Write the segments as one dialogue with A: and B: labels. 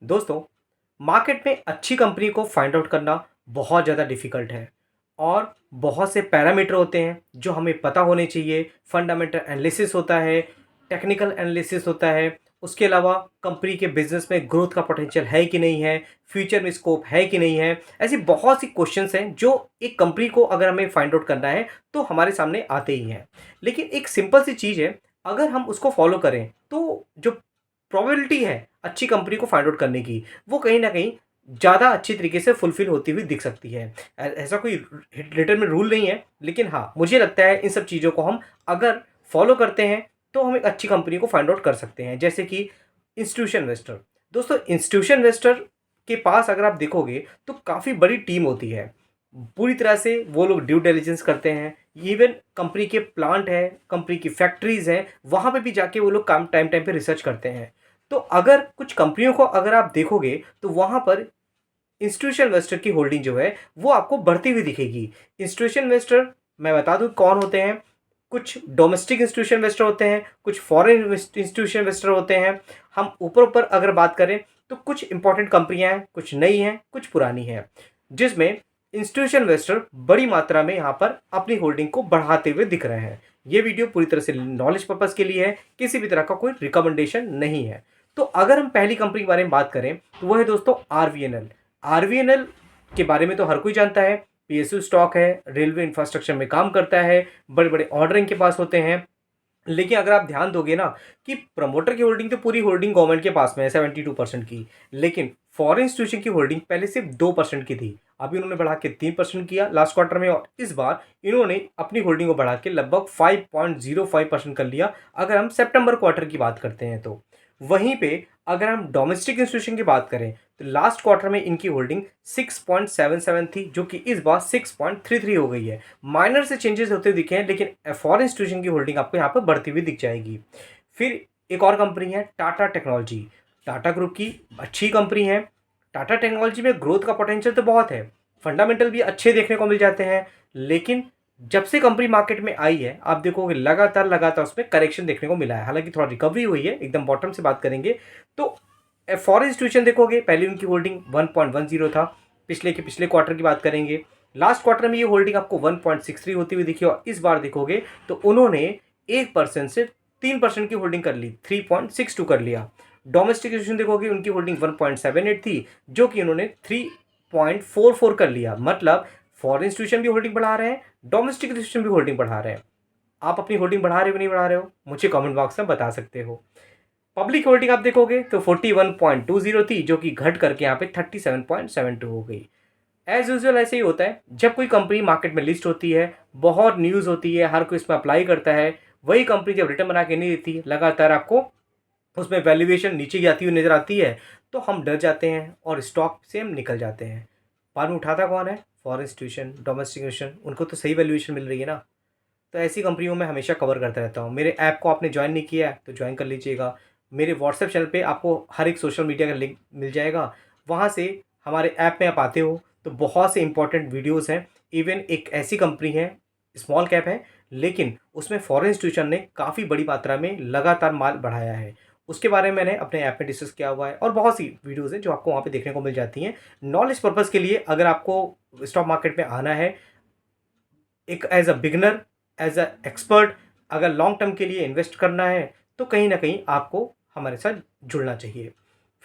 A: दोस्तों, मार्केट में अच्छी कंपनी को फाइंड आउट करना बहुत ज़्यादा डिफ़िकल्ट है और बहुत से पैरामीटर होते हैं जो हमें पता होने चाहिए। फंडामेंटल एनालिसिस होता है, टेक्निकल एनालिसिस होता है, उसके अलावा कंपनी के बिज़नेस में ग्रोथ का पोटेंशियल है कि नहीं है, फ्यूचर में स्कोप है कि नहीं है। ऐसी बहुत सी क्वेश्चंस हैं जो एक कंपनी को अगर हमें फाइंड आउट करना है तो हमारे सामने आते ही हैं। लेकिन एक सिंपल सी चीज़ है, अगर हम उसको फॉलो करें तो जो प्रोबेबिलिटी है अच्छी कंपनी को फाइंड आउट करने की, वो कहीं न कहीं ज़्यादा अच्छी तरीके से फुलफ़िल होती हुई दिख सकती है। ऐसा कोई रिटन में रूल नहीं है, लेकिन हाँ, मुझे लगता है इन सब चीज़ों को हम अगर फ़ॉलो करते हैं, तो हम एक अच्छी कंपनी को फाइंड आउट कर सकते हैं। जैसे कि इंस्टीट्यूशन इन्वेस्टर। दोस्तों, इंस्टीट्यूशन इन्वेस्टर के पास अगर आप देखोगे, तो काफ़ी बड़ी टीम होती है। पूरी तरह से वो लोग ड्यू डिलिजेंस करते हैं। इवन कंपनी के प्लांट है, कंपनी की फैक्ट्रीज़ हैं, वहाँ पे भी जाके वो लोग काम टाइम टाइम पे रिसर्च करते हैं। तो अगर कुछ कंपनियों को अगर आप देखोगे तो वहाँ पर इंस्टीट्यूशनल इन्वेस्टर की होल्डिंग जो है वो आपको बढ़ती हुई दिखेगी। इंस्टीट्यूशनल इन्वेस्टर मैं बता दूँ कौन होते हैं। कुछ डोमेस्टिक इंस्टीट्यूशनल इन्वेस्टर होते हैं, कुछ फॉरेन इंस्टीट्यूशनल इन्वेस्टर होते हैं। हम ऊपर-ऊपर अगर बात करें तो कुछ इंपॉर्टेंट कंपनियाँ हैं, कुछ नई हैं, कुछ पुरानी हैं, जिसमें इंस्टीट्यूशनल इन्वेस्टर बड़ी मात्रा में यहाँ पर अपनी होल्डिंग को बढ़ाते हुए दिख रहे हैं। ये वीडियो पूरी तरह से नॉलेज पर्पज़ के लिए है, किसी भी तरह का कोई रिकमेंडेशन नहीं है। तो अगर हम पहली कंपनी के बारे में बात करें तो वो है दोस्तों आरवीएनएल। आरवीएनएल के बारे में तो हर कोई जानता है, पीएसयू स्टॉक है, रेलवे इंफ्रास्ट्रक्चर में काम करता है, बड़े-बड़े ऑर्डर इनके पास होते हैं। लेकिन अगर आप ध्यान दोगे ना कि प्रमोटर की होल्डिंग तो पूरी होल्डिंग गवर्नमेंट के पास में है 72% की, लेकिन फॉरेन इंस्टीट्यूशन की होल्डिंग पहले सिर्फ 2% की थी। अभी उन्होंने बढ़ा के 3% किया लास्ट क्वार्टर में, और इस बार इन्होंने अपनी होल्डिंग को बढ़ा के लगभग 5.05% कर लिया, अगर हम सितंबर क्वार्टर की बात करते हैं तो। वहीं पे अगर हम डोमेस्टिक इंस्टीट्यूशन की बात करें तो लास्ट क्वार्टर में इनकी होल्डिंग 6.77 थी, जो कि इस बार 6.33 हो गई है। माइनर से चेंजेस होते दिखे हैं, लेकिन फॉरेन इंस्टीट्यूशन की होल्डिंग आपको यहाँ पर बढ़ती हुई दिख जाएगी। फिर एक और कंपनी है टाटा टेक्नोलॉजी। टाटा ग्रुप की अच्छी कंपनी है। टाटा टेक्नोलॉजी में ग्रोथ का पोटेंशियल तो बहुत है, फंडामेंटल भी अच्छे देखने को मिल जाते हैं। लेकिन जब से कंपनी मार्केट में आई है, आप देखोगे लगातार लगातार उसमें करेक्शन देखने को मिला है। हालांकि थोड़ा रिकवरी हुई है, एकदम बॉटम से बात करेंगे तो फॉरेन इंस्टीट्यूशन देखोगे, पहले उनकी होल्डिंग 1.10 था। पिछले क्वार्टर की बात करेंगे, लास्ट क्वार्टर में ये होल्डिंग आपको 1.63 होती हुई दिखी, और इस बार देखोगे तो उन्होंने 1% से 3% की होल्डिंग कर ली, 3.62 कर लिया। डोमेस्टिक इंस्टीट्यूशन देखोगे, उनकी होल्डिंग 1.78 थी, जो कि उन्होंने 3.44 कर लिया। मतलब फॉरेन इंस्टीट्यूशन भी होल्डिंग बढ़ा रहे हैं, डोमेस्टिक इंस्टीट्यूशन भी होल्डिंग बढ़ा रहे हैं। आप अपनी होल्डिंग बढ़ा रहे हो कि नहीं बढ़ा रहे हो, मुझे कमेंट बॉक्स में बता सकते हो। पब्लिक होल्डिंग आप देखोगे तो 41.20 थी, जो कि घट करके यहाँ पे 37.72 हो गई। एज यूजुअल ऐसे ही होता है, जब कोई कंपनी मार्केट में लिस्ट होती है, बहुत न्यूज़ होती है, हर कोई इसमें अप्लाई करता है, वही कंपनी जब रिटर्न बना के नहीं देती, लगातार आपको उसमें वैल्यूएशन नीचे जाती हुई नज़र आती है, तो हम डर जाते हैं और स्टॉक से हम निकल जाते हैं। बाद में उठाता कौन है? फॉरेन इंस्टीट्यूशन, डोमेस्टिक इंस्टीट्यूशन, उनको तो सही वैल्यूएशन मिल रही है ना। तो ऐसी कंपनियों में हमेशा कवर करता रहता हूँ। मेरे ऐप को आपने ज्वाइन नहीं किया है तो ज्वाइन कर लीजिएगा। मेरे व्हाट्सएप चैनल पे आपको हर एक सोशल मीडिया का लिंक मिल जाएगा। वहाँ से हमारे ऐप में आप आते हो तो बहुत से इंपॉर्टेंट वीडियोज़ हैं। इवन एक ऐसी कंपनी है, स्मॉल कैप है, लेकिन उसमें फॉरेन इंस्टीट्यूशन ने काफ़ी बड़ी मात्रा में लगातार माल बढ़ाया है। उसके बारे में मैंने अपने ऐप में डिस्कस किया हुआ है, और बहुत सी वीडियोज़ हैं जो आपको वहाँ पे देखने को मिल जाती हैं। नॉलेज पर्पज़ के लिए अगर आपको स्टॉक मार्केट में आना है, एक as a beginner, as a expert, अगर लॉन्ग टर्म के लिए इन्वेस्ट करना है, तो कहीं ना कहीं आपको हमारे साथ जुड़ना चाहिए।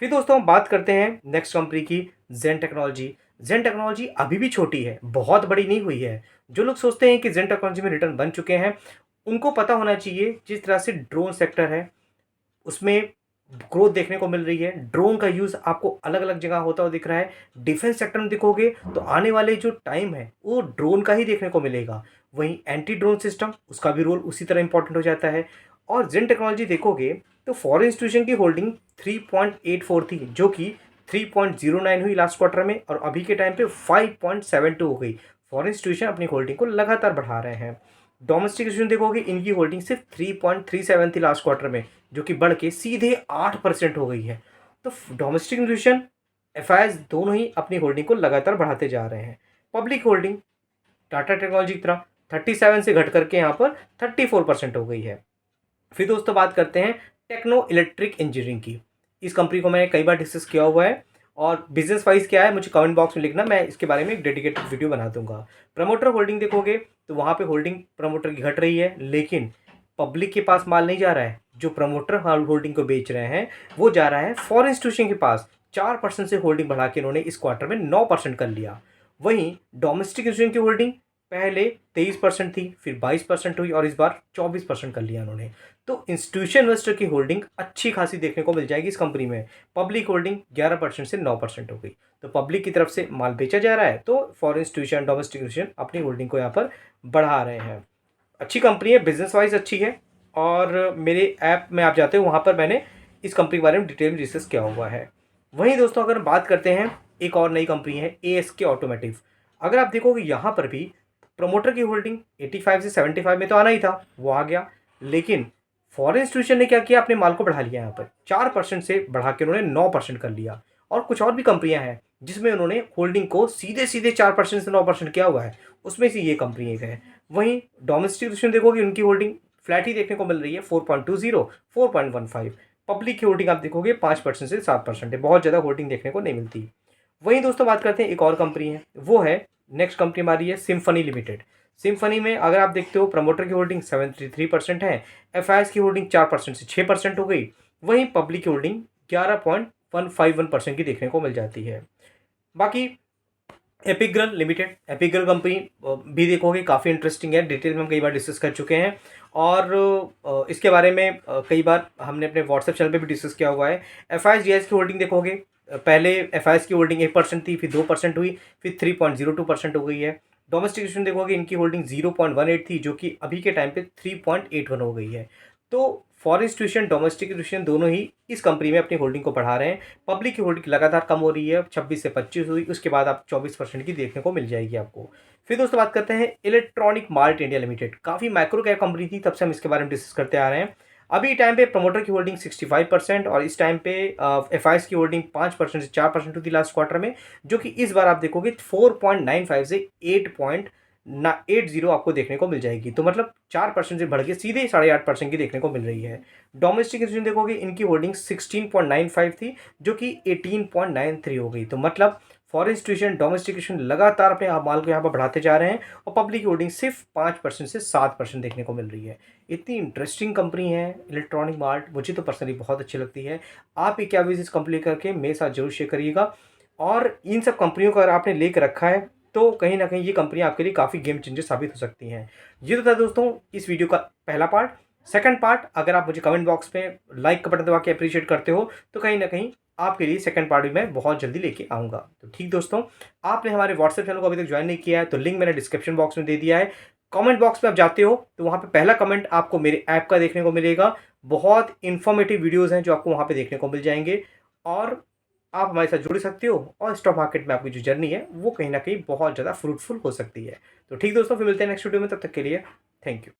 A: फिर दोस्तों हम बात करते हैं नेक्स्ट कंपनी की, जेन टेक्नोलॉजी। जेन टेक्नोलॉजी अभी भी छोटी है, बहुत बड़ी नहीं हुई है। जो लोग सोचते हैं कि जेन टेक्नोलॉजी में रिटर्न बन चुके हैं, उनको पता होना चाहिए जिस तरह से ड्रोन सेक्टर है उसमें ग्रोथ देखने को मिल रही है। ड्रोन का यूज़ आपको अलग अलग जगह होता हुआ दिख रहा है। डिफेंस सेक्टर में देखोगे तो आने वाले जो टाइम है वो ड्रोन का ही देखने को मिलेगा। वहीं एंटी ड्रोन सिस्टम, उसका भी रोल उसी तरह इंपॉर्टेंट हो जाता है। और जेन टेक्नोलॉजी देखोगे तो फॉरेन इंस्टीट्यूशन की होल्डिंग 3.84 थी, जो कि 3.09 हुई लास्ट क्वार्टर में, और अभी के टाइम पे 5.72 हो गई। फॉरेन इंस्टीट्यूशन अपनी होल्डिंग को लगातार बढ़ा रहे हैं। डोमेस्टिक इंस्टीट्यूशन देखोगे, इनकी होल्डिंग सिर्फ 3.37 थी लास्ट क्वार्टर में, जो कि बढ़ के सीधे 8% हो गई है। तो डोमेस्टिक इंस्टीट्यूशन, एफआईआईज दोनों ही अपनी होल्डिंग को लगातार बढ़ाते जा रहे हैं। पब्लिक होल्डिंग टाटा टेक्नोलॉजी की तरह 37 से घट करके यहाँ पर 34% हो गई है। फिर दोस्तों बात करते हैं टेक्नो इलेक्ट्रिक इंजीनियरिंग की। इस कंपनी को मैंने कई बार डिस्कस किया हुआ है और बिजनेस वाइज क्या है मुझे कमेंट बॉक्स में लिखना, मैं इसके बारे में एक डेडिकेटेड वीडियो बना दूंगा। प्रमोटर होल्डिंग देखोगे तो वहाँ पे होल्डिंग प्रमोटर की घट रही है, लेकिन पब्लिक के पास माल नहीं जा रहा है। जो प्रमोटर होल्डिंग को बेच रहे हैं वो जा रहा है फॉरेन इंस्टीट्यूशन के पास। 4% से होल्डिंग बढ़ा के इन्होंने इस क्वार्टर में 9% कर लिया। वहीं डोमेस्टिक इंस्टीट्यूशन की होल्डिंग पहले 23% थी, फिर 22% हुई और इस बार 24% कर लिया इन्होंने। तो इंस्टीट्यूशन इन्वेस्टर की होल्डिंग अच्छी खासी देखने को मिल जाएगी इस कंपनी में। पब्लिक होल्डिंग 11% से 9% हो गई। तो पब्लिक की तरफ से माल बेचा जा रहा है, तो फॉरेन इंस्टीट्यूशन डोमेस्टिक इंस्टीट्यूशन अपनी होल्डिंग को यहाँ पर बढ़ा रहे हैं। अच्छी कंपनी है, बिजनेस वाइज अच्छी है। और मेरे ऐप में आप जाते हो वहाँ पर मैंने इस कंपनी के बारे में डिटेल में डिस्कस किया हुआ है। वहीं दोस्तों अगर बात करते हैं, एक और नई कंपनी है ASK ऑटोमोटिव। अगर आप देखोगे यहाँ पर भी प्रमोटर की होल्डिंग 85 से 75 में तो आना ही था, वो आ गया। लेकिन फॉरेन इंस्टीट्यूशन ने क्या किया, अपने माल को बढ़ा लिया। यहाँ पर 4% से बढ़ा के उन्होंने 9% कर लिया। और कुछ और भी कंपनियां हैं जिसमें उन्होंने होल्डिंग को सीधे सीधे 4% से 9% किया हुआ है, उसमें से ये कंपनी एक है। वहीं डोमेस्टिक इंस्टीट्यूशन देखोगे उनकी होल्डिंग फ्लैट ही देखने को मिल रही है, 4.20 4.15। पब्लिक की होल्डिंग आप देखोगे 5% से 7% है, बहुत ज़्यादा होल्डिंग देखने को नहीं मिलती। वहीं दोस्तों बात करते हैं एक और कंपनी है, वो है नेक्स्ट कंपनी हमारी है सिम्फनी लिमिटेड। सिम्फनी में अगर आप देखते हो प्रमोटर की होल्डिंग 73% है, एफआईएस की होल्डिंग 4% से 6% हो गई। वहीं पब्लिक की होल्डिंग 11.151% की देखने को मिल जाती है। बाकी एपिग्रल लिमिटेड, एपिग्रल कंपनी भी देखोगे काफ़ी इंटरेस्टिंग है, डिटेल में हम कई बार डिस्कस कर चुके हैं और इसके बारे में कई बार हमने अपने व्हाट्सएप चैनल पे भी डिस्कस किया हुआ है। एफआईएस की होल्डिंग देखोगे, पहले एफआईएस की होल्डिंग 1% थी, फिर 2% हुई, फिर 3.02% हो गई है। डोमेस्टिक इंस्टीट्यूशन देखोगे इनकी होल्डिंग 0.18 थी, जो कि अभी के टाइम पे 3.81 हो गई है। तो फॉरेन इंस्टीट्यूशन डोमेस्टिक इंस्टीट्यूशन दोनों ही इस कंपनी में अपनी होल्डिंग को बढ़ा रहे हैं। पब्लिक की होल्डिंग लगातार कम हो रही है, 26 से 25 हुई, उसके बाद आप 24% की देखने को मिल जाएगी आपको। फिर दोस्तों बात करते हैं इलेक्ट्रॉनिक मार्ट इंडिया लिमिटेड। काफ़ी माइक्रो कैप कंपनी थी, तब से हम इसके बारे में डिस्कस करते आ रहे हैं। अभी टाइम पे प्रमोटर की होल्डिंग 65% और इस टाइम पे एफआईएस की होल्डिंग 5% से 4% हुई थी लास्ट क्वार्टर में, जो कि इस बार आप देखोगे 4.95 से 8.80 आपको देखने को मिल जाएगी। तो मतलब 4% से बढ़ के सीधे 8.5% की देखने को मिल रही है। डोमेस्टिक इंस्टीट्यूशन देखोगे इनकी होल्डिंग 16.95 थी, जो कि 18.93 हो गई। तो मतलब फॉरेन इंस्टीट्यूशन डोमेस्टिक इंस्टीट्यूशन लगातार अपने माल को यहाँ पर बढ़ाते जा रहे हैं और पब्लिक की होल्डिंग सिर्फ 5% से 7% देखने को मिल रही है। इतनी इंटरेस्टिंग कंपनी है इलेक्ट्रॉनिक मार्ट, मुझे तो पर्सनली बहुत अच्छी लगती है। आप ये क्या व्यूज इस कंपनी करके मेरे साथ जरूर शेयर करिएगा। और इन सब कंपनियों को अगर आपने लेकर रखा है तो कहीं ना कहीं ये कंपनी आपके लिए काफ़ी गेम चेंजर साबित हो सकती हैं। ये तो था दोस्तों इस वीडियो का पहला पार्ट। सेकंड पार्ट, अगर आप मुझे कमेंट बॉक्स में लाइक का बटन दबा के अप्रिशिएट करते हो तो कहीं ना कहीं आपके लिए सेकंड पार्ट भी मैं बहुत जल्दी लेके आऊँगा। तो ठीक दोस्तों, आपने हमारे व्हाट्सएप चैनल को अभी तक ज्वाइन नहीं किया है तो लिंक मैंने डिस्क्रिप्शन बॉक्स में दे दिया है। कमेंट बॉक्स में आप जाते हो तो वहाँ पे पहला कमेंट आपको मेरे ऐप का देखने को मिलेगा। बहुत इन्फॉर्मेटिव वीडियोज़ हैं जो आपको वहाँ पे देखने को मिल जाएंगे और आप हमारे साथ जुड़ सकते हो और स्टॉक मार्केट में आपकी जो जर्नी है वो कहीं ना कहीं बहुत ज़्यादा फ्रूटफुल हो सकती है। तो ठीक दोस्तों, फिर मिलते हैं नेक्स्ट वीडियो में, तब तक के लिए थैंक यू।